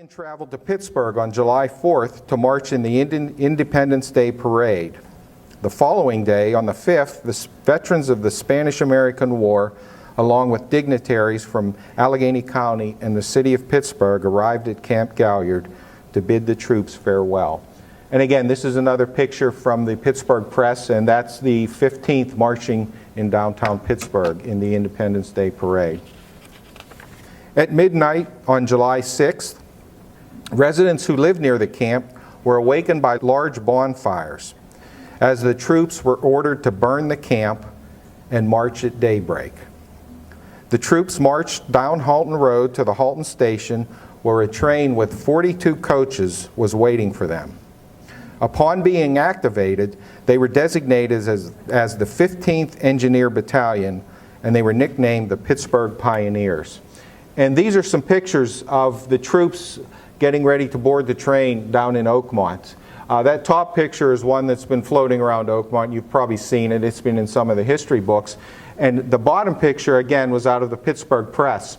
Traveled to Pittsburgh on July 4th to march in the Independence Day Parade. The following day, on the 5th, the veterans of the Spanish-American War, along with dignitaries from Allegheny County and the city of Pittsburgh, arrived at Camp Gaillard to bid the troops farewell. And again, this is another picture from the Pittsburgh Press, and that's the 15th marching in downtown Pittsburgh in the Independence Day Parade. At midnight on July 6th, residents who lived near the camp were awakened by large bonfires as the troops were ordered to burn the camp and march at daybreak. The troops marched down Hulton Road to the Hulton station, where a train with 42 coaches was waiting for them. Upon being activated, they were designated as the 15th Engineer Battalion, and they were nicknamed the Pittsburgh Pioneers. And these are some pictures of the troops getting ready to board the train down in Oakmont. That top picture is one that's been floating around Oakmont. You've probably seen it. It's been in some of the history books. And the bottom picture, again, was out of the Pittsburgh Press.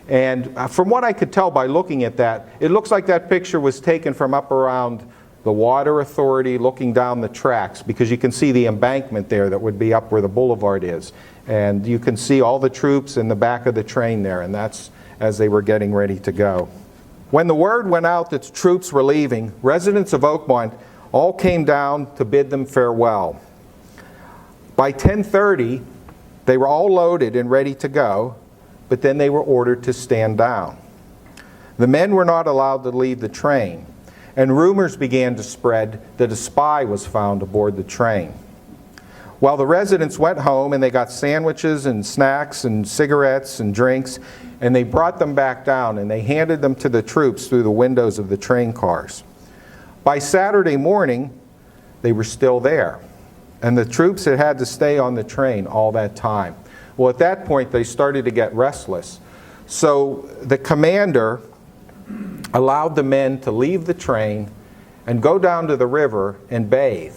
And from what I could tell by looking at that, it looks like that picture was taken from up around the Water Authority, looking down the tracks, because you can see the embankment there that would be up where the boulevard is. And you can see all the troops in the back of the train there, and that's as they were getting ready to go. When the word went out that troops were leaving, residents of Oakmont all came down to bid them farewell. By 10:30, they were all loaded and ready to go, but then they were ordered to stand down. The men were not allowed to leave the train, and rumors began to spread that a spy was found aboard the train. While the residents went home and they got sandwiches and snacks and cigarettes and drinks, and they brought them back down and they handed them to the troops through the windows of the train cars. By Saturday morning, they were still there, and the troops had to stay on the train all that time. Well, at that point, they started to get restless. So the commander allowed the men to leave the train and go down to the river and bathe.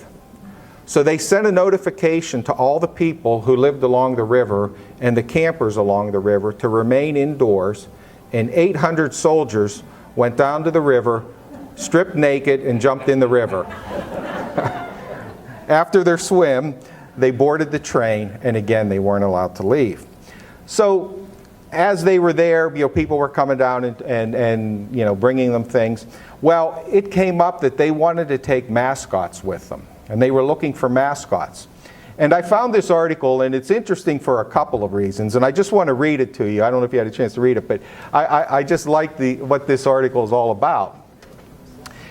So they sent a notification to all the people who lived along the river and the campers along the river to remain indoors, and 800 soldiers went down to the river, stripped naked, and jumped in the river. After their swim, they boarded the train, and again, they weren't allowed to leave. So as they were there, people were coming down and bringing them things. Well, it came up that they wanted to take mascots with them, and they were looking for mascots. And I found this article, and it's interesting for a couple of reasons, and I just want to read it to you. I don't know if you had a chance to read it, but I just like what this article is all about.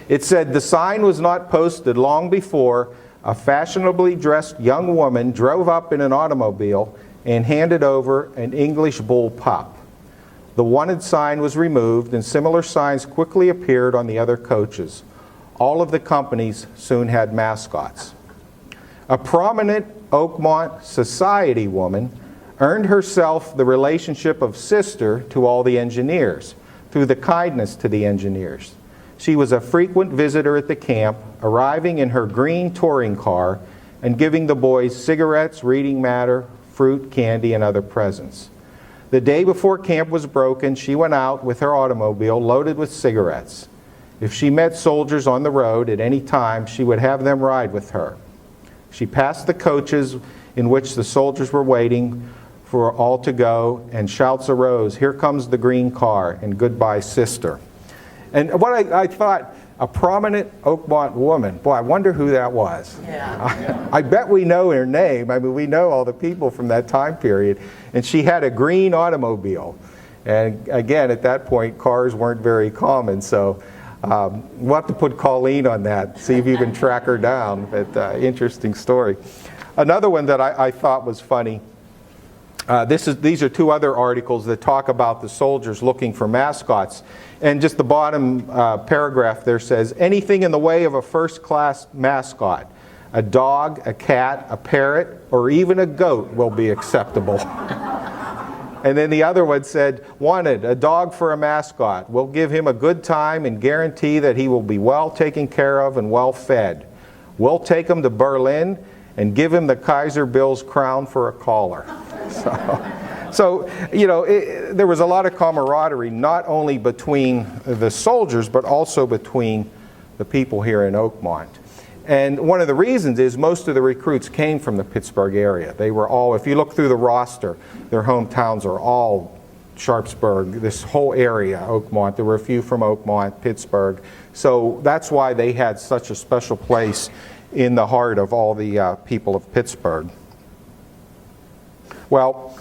It said, the sign was not posted long before a fashionably dressed young woman drove up in an automobile and handed over an English bull pup. The wanted sign was removed, and similar signs quickly appeared on the other coaches. All of the companies soon had mascots. A prominent Oakmont society woman earned herself the relationship of sister to all the engineers through the kindness to the engineers. She was a frequent visitor at the camp, arriving in her green touring car and giving the boys cigarettes, reading matter, fruit, candy, and other presents. The day before camp was broken, she went out with her automobile loaded with cigarettes. If she met soldiers on the road at any time, she would have them ride with her. She passed the coaches in which the soldiers were waiting for all to go, and shouts arose, "Here comes the green car," and "Goodbye, sister." And what I thought, a prominent Oakmont woman, boy, I wonder who that was. Yeah. I bet we know her name. I mean, we know all the people from that time period. And she had a green automobile. And again, at that point, cars weren't very common, so we'll have to put Colleen on that, see if you can track her down. But interesting story. Another one that I thought was funny, these are two other articles that talk about the soldiers looking for mascots. And just the bottom paragraph there says, anything in the way of a first-class mascot, a dog, a cat, a parrot, or even a goat will be acceptable. And then the other one said, wanted, a dog for a mascot. We'll give him a good time and guarantee that he will be well taken care of and well fed. We'll take him to Berlin and give him the Kaiser Bill's crown for a collar. So So, you know, there was a lot of camaraderie, not only between the soldiers, but also between the people here in Oakmont. And one of the reasons is most of the recruits came from the Pittsburgh area. They were all, if you look through the roster, their hometowns are all Sharpsburg, this whole area, Oakmont. There were a few from Oakmont, Pittsburgh. So that's why they had such a special place in the heart of all the people of Pittsburgh. Well,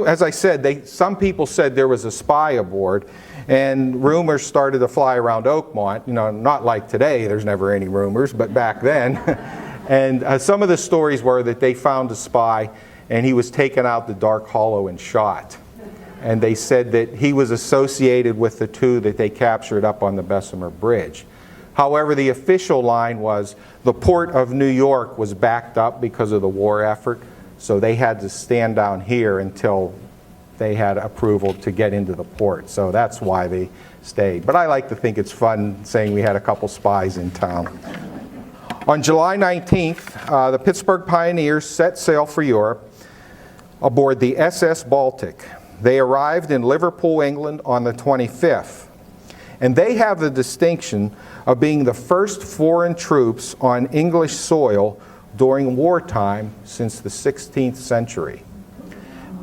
as I said, some people said there was a spy aboard, and rumors started to fly around Oakmont. You know, not like today, there's never any rumors, but back then. And some of the stories were that they found a spy, and he was taken out the dark hollow and shot. And they said that he was associated with the two that they captured up on the Bessemer Bridge. However, the official line was the port of New York was backed up because of the war effort, so they had to stand down here until they had approval to get into the port. So that's why they stayed. But I like to think it's fun saying we had a couple spies in town. On July 19th, the Pittsburgh Pioneers set sail for Europe aboard the SS Baltic. They arrived in Liverpool, England on the 25th. And they have the distinction of being the first foreign troops on English soil during wartime since the 16th century.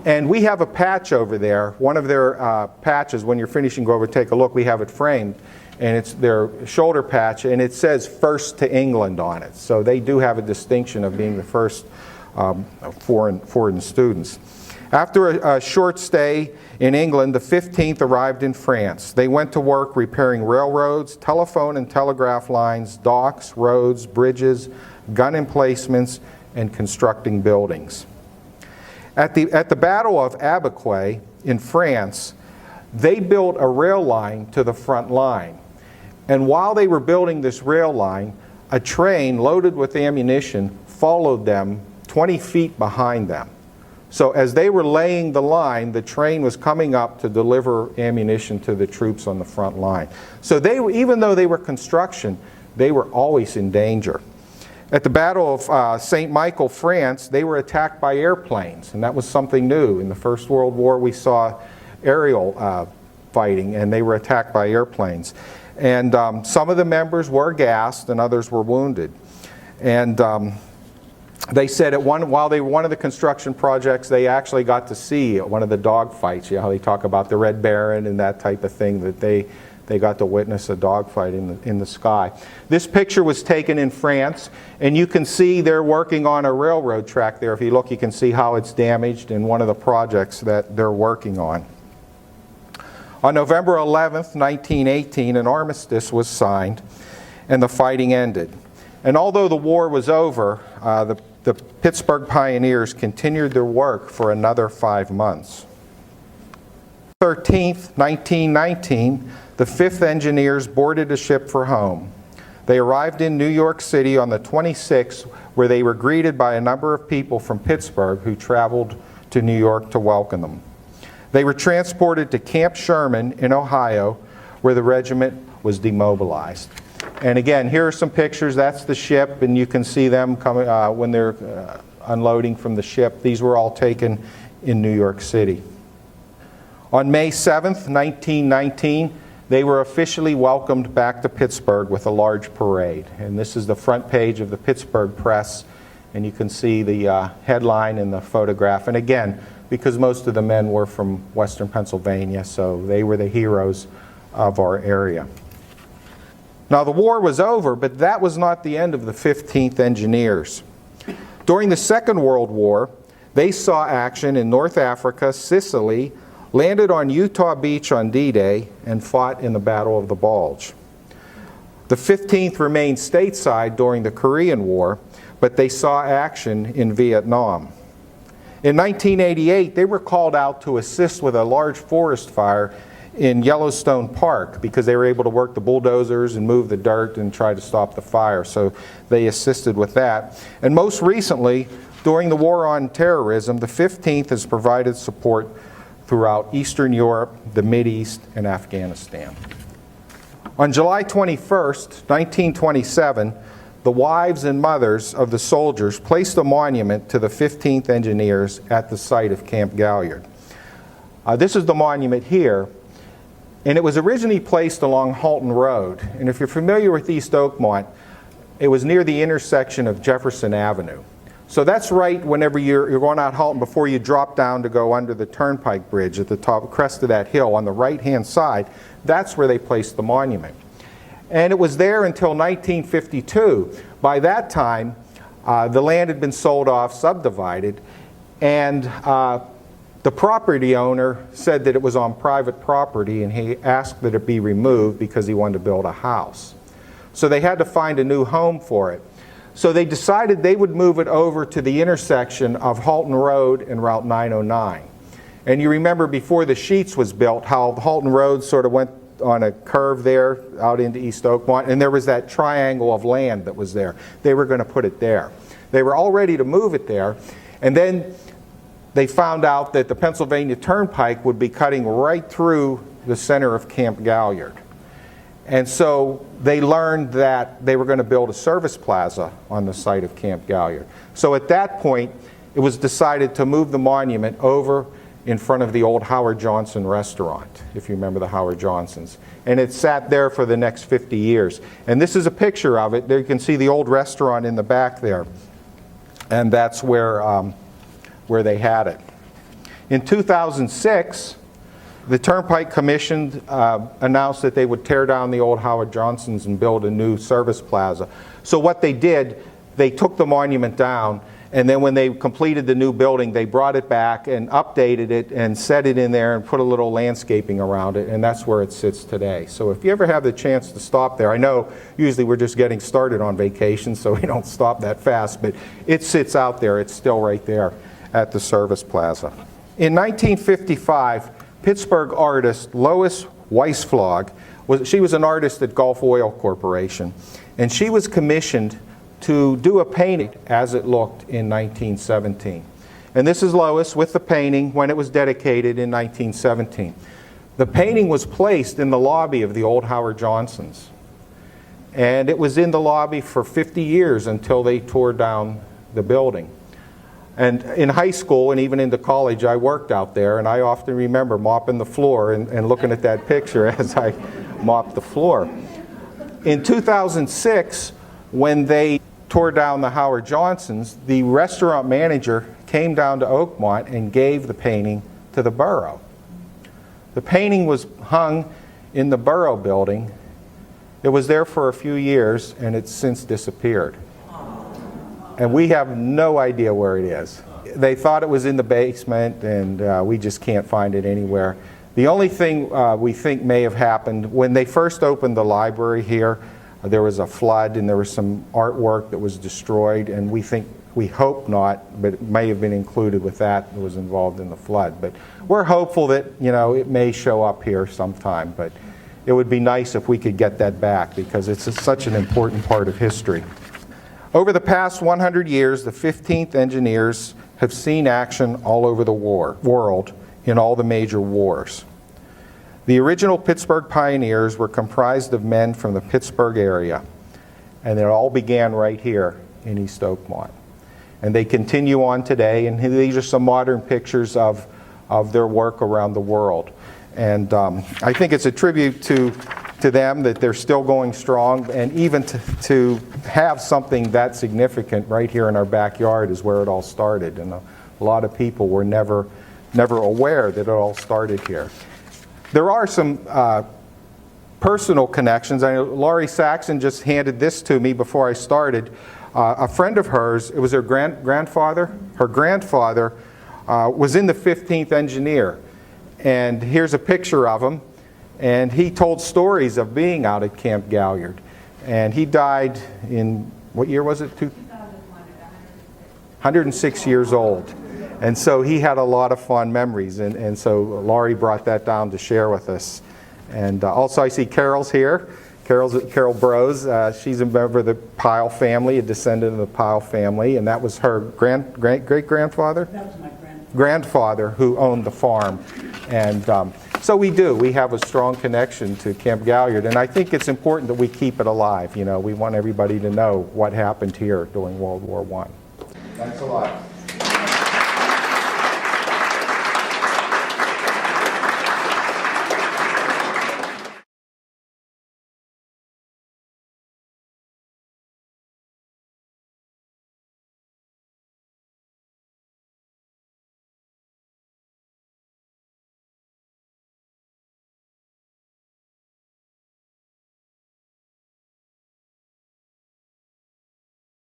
And we have a patch over there, one of their patches. When you're finishing, go over and take a look. We have it framed, and it's their shoulder patch, and it says "First to England" on it. So they do have a distinction of being the first foreign students. After a short stay in England, the 15th arrived in France. They went to work repairing railroads, telephone and telegraph lines, docks, roads, bridges, gun emplacements, and constructing buildings. At the Battle of Abaquais in France, they built a rail line to the front line. And while they were building this rail line, a train loaded with ammunition followed them 20 feet behind them. So as they were laying the line, the train was coming up to deliver ammunition to the troops on the front line. So even though they were construction, they were always in danger. At the Battle of St. Michael, France, they were attacked by airplanes, and that was something new. In the First World War, we saw aerial fighting, and they were attacked by airplanes. And some of the members were gassed, and others were wounded. And they said while they were one of the construction projects, they actually got to see one of the dogfights. You know how they talk about the Red Baron and that type of thing, that they got to witness a dogfight in the sky. This picture was taken in France, and you can see they're working on a railroad track there. If you look, you can see how it's damaged in one of the projects that they're working on. On November 11th, 1918, an armistice was signed, and the fighting ended. And although the war was over, the Pittsburgh Pioneers continued their work for another 5 months. 13th, 1919, the 5th Engineers boarded a ship for home. They arrived in New York City on the 26th, where they were greeted by a number of people from Pittsburgh who traveled to New York to welcome them. They were transported to Camp Sherman in Ohio, where the regiment was demobilized. And again, here are some pictures. That's the ship, and you can see them coming when they're unloading from the ship. These were all taken in New York City. On May 7th, 1919, they were officially welcomed back to Pittsburgh with a large parade. And this is the front page of the Pittsburgh Press, and you can see the headline and the photograph. And again, because most of the men were from Western Pennsylvania, so they were the heroes of our area. Now, the war was over, but that was not the end of the 15th Engineers. During the Second World War, they saw action in North Africa, Sicily, landed on Utah Beach on D-Day, and fought in the Battle of the Bulge. The 15th remained stateside during the Korean War, but they saw action in Vietnam. In 1988, they were called out to assist with a large forest fire in Yellowstone Park because they were able to work the bulldozers and move the dirt and try to stop the fire. So they assisted with that. And most recently, during the War on Terrorism, the 15th has provided support throughout Eastern Europe, the Mideast, and Afghanistan. On July 21st, 1927, the wives and mothers of the soldiers placed a monument to the 15th Engineers at the site of Camp Gaillard. This is the monument here, and it was originally placed along Hulton Road. And if you're familiar with East Oakmont, it was near the intersection of Jefferson Avenue. So that's right whenever you're going out Hulton before you drop down to go under the Turnpike Bridge at the top crest of that hill on the right-hand side. That's where they placed the monument. And it was there until 1952. By that time, the land had been sold off, subdivided, and the property owner said that it was on private property, and he asked that it be removed because he wanted to build a house. So they had to find a new home for it. So they decided they would move it over to the intersection of Hulton Road and Route 909. And you remember before the Sheets was built, how Hulton Road sort of went on a curve there out into East Oakmont, and there was that triangle of land that was there. They were going to put it there. They were all ready to move it there, and then they found out that the Pennsylvania Turnpike would be cutting right through the center of Camp Gaillard. And so they learned that they were going to build a service plaza on the site of Camp Gaillard. So at that point, it was decided to move the monument over in front of the old Howard Johnson restaurant, if you remember the Howard Johnsons. And it sat there for the next 50 years. And this is a picture of it. There you can see the old restaurant in the back there. And that's where they had it. In 2006, the Turnpike Commission announced that they would tear down the old Howard Johnsons and build a new service plaza. So what they did, they took the monument down, and then when they completed the new building, they brought it back and updated it and set it in there and put a little landscaping around it, and that's where it sits today. So if you ever have the chance to stop there, I know usually we're just getting started on vacation, so we don't stop that fast, but it sits out there. It's still right there at the service plaza. In 1955, Pittsburgh artist Lois Weiss Phlog, she was an artist at Gulf Oil Corporation, and she was commissioned to do a painting as it looked in 1917. And this is Lois with the painting when it was dedicated in 1917. The painting was placed in the lobby of the old Howard Johnsons. And it was in the lobby for 50 years until they tore down the building. And in high school and even into college, I worked out there, and I often remember mopping the floor and looking at that picture as I mopped the floor. In 2006, when they tore down the Howard Johnsons, the restaurant manager came down to Oakmont and gave the painting to the borough. The painting was hung in the borough building. It was there for a few years, and it's since disappeared. And we have no idea where it is. They thought it was in the basement, and we just can't find it anywhere. The only thing we think may have happened, when they first opened the library here, there was a flood and there was some artwork that was destroyed, and we hope not, but it may have been included with that was involved in the flood. But we're hopeful that, it may show up here sometime, but it would be nice if we could get that back because it's such an important part of history. Over the past 100 years, the 15th Engineers have seen action all over the world in all the major wars. The original Pittsburgh pioneers were comprised of men from the Pittsburgh area, and it all began right here in East Oakmont. And they continue on today, and these are some modern pictures of their work around the world. And I think it's a tribute to them that they're still going strong, and even to have something that significant right here in our backyard is where it all started. And a lot of people were never aware that it all started here. There are some personal connections. I know Laurie Saxon just handed this to me before I started. A friend of hers, it was her grandfather. Her grandfather was in the 15th Engineer. And here's a picture of him. And he told stories of being out at Camp Gaillard. And he died in, what year was it? 106 years old. And so he had a lot of fond memories. And so Laurie brought that down to share with us. And also I see Carol's here. Carol Brose. She's a member of the Pyle family, a descendant of the Pyle family. And that was her great-grandfather? That was my grandfather. Grandfather who owned the farm. And So we do. We have a strong connection to Camp Gaillard, and I think it's important that we keep it alive. You know, we want everybody to know what happened here during World War I. Thanks a lot.